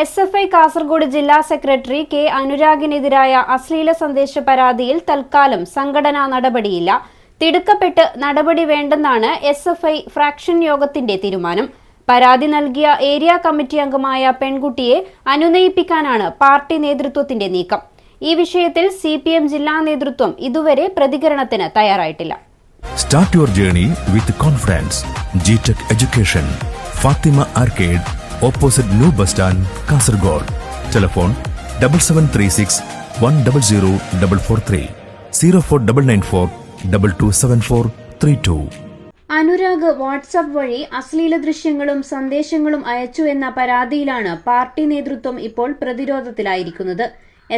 SFI Kasaragod ജില്ലാ secretary K അനുരാഗിനെതിരായ അശ്ലീല സന്ദേശ പരാതിയിൽ തൽക്കാലം സംഘടനാ നടപടിയില്ല. തിടുക്കപ്പെട്ട് നടപടി വേണ്ടെന്നാണ് SFI ഫ്രാക്ഷൻ യോഗത്തിന്റെ തീരുമാനം. പരാതി നൽകിയ ഏരിയ കമ്മിറ്റി അംഗമായ പെൺകുട്ടിയെ അനുനയിപ്പിക്കാനാണ് പാർട്ടി നേതൃത്വത്തിന്റെ നീക്കം. ഈ വിഷയത്തിൽ CPM ജില്ലാ നേതൃത്വം ഇതുവരെ പ്രതികരണത്തിന് തയ്യാറായിട്ടില്ല. Start your journey with confidence. GTech Education, Fatima Arcade, opposite New Bus Stand, Kasargod. Telephone 7736 100 443 04994 227432. Anurag WhatsApp വഴി അശ്ലീല ദൃശ്യങ്ങളും സന്ദേശങ്ങളും അയച്ചു എന്ന പരാതിയിലാണ് പാർട്ടി നേതൃത്വം ഇപ്പോൾ പ്രതിരോധത്തിലായിരിക്കുന്നത്.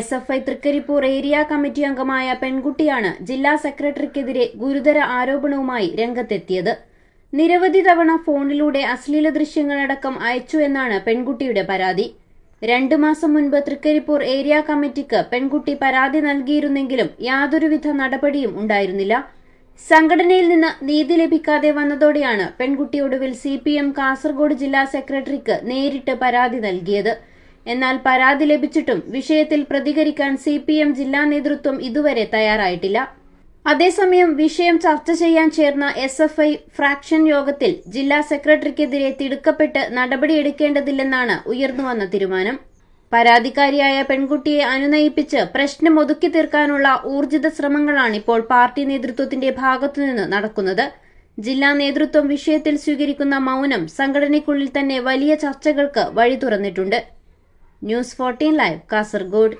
SFI തൃക്കരിപ്പൂർ ഏരിയ കമ്മിറ്റി അംഗമായ പെൺകുട്ടിയാണ് ജില്ലാ സെക്രട്ടറിക്കെതിരെ ഗുരുതര ആരോപണവുമായി രംഗത്തെത്തിയത്. നിരവധി തവണ ഫോണിലൂടെ അശ്ലീല ദൃശ്യങ്ങളടക്കം അയച്ചു എന്നാണ് പെൺകുട്ടിയുടെ പരാതി. 2 മാസം മുൻപ് തൃക്കരിപ്പൂർ ഏരിയ കമ്മിറ്റിക്ക് പെൺകുട്ടി പരാതി നൽകിയിരുന്നെങ്കിലും യാതൊരുവിധ നടപടിയും ഉണ്ടായിരുന്നില്ല. സംഘടനയിൽ നിന്ന് നീതി ലഭിക്കാതെ വന്നതോടെയാണ് പെൺകുട്ടി ഒടുവിൽ CPM കാസർഗോഡ് ജില്ലാ സെക്രട്ടറിക്ക് നേരിട്ട് പരാതി നൽകിയത്. എന്നാൽ പരാതി ലഭിച്ചിട്ടും വിഷയത്തിൽ പ്രതികരിക്കാൻ CPM ജില്ലാ നേതൃത്വം ഇതുവരെ തയ്യാറായിട്ടില്ല. അതേസമയം വിഷയം ചർച്ച ചെയ്യാൻ ചേർന്ന SFI ഫ്രാക്ഷൻ യോഗത്തിൽ ജില്ലാ സെക്രട്ടറിക്കെതിരെ തിടുക്കപ്പെട്ട് നടപടിയെടുക്കേണ്ടതില്ലെന്നാണ് ഉയർന്നുവന്ന തീരുമാനം. പരാതിക്കാരിയായ പെൺകുട്ടിയെ അനുനയിപ്പിച്ച് പ്രശ്നം ഒതുക്കി തീർക്കാനുള്ള ഊർജിത ശ്രമങ്ങളാണ് ഇപ്പോൾ പാർട്ടി നേതൃത്വത്തിന്റെ ഭാഗത്തുനിന്ന് നടക്കുന്നത്. ജില്ലാ നേതൃത്വം വിഷയത്തിൽ സ്വീകരിക്കുന്ന മൗനം സംഘടനയ്ക്കുള്ളിൽ തന്നെ വലിയ ചർച്ചകൾക്ക് വഴി തുറന്നിട്ടുണ്ട്. News 14 Live, Kasaragod.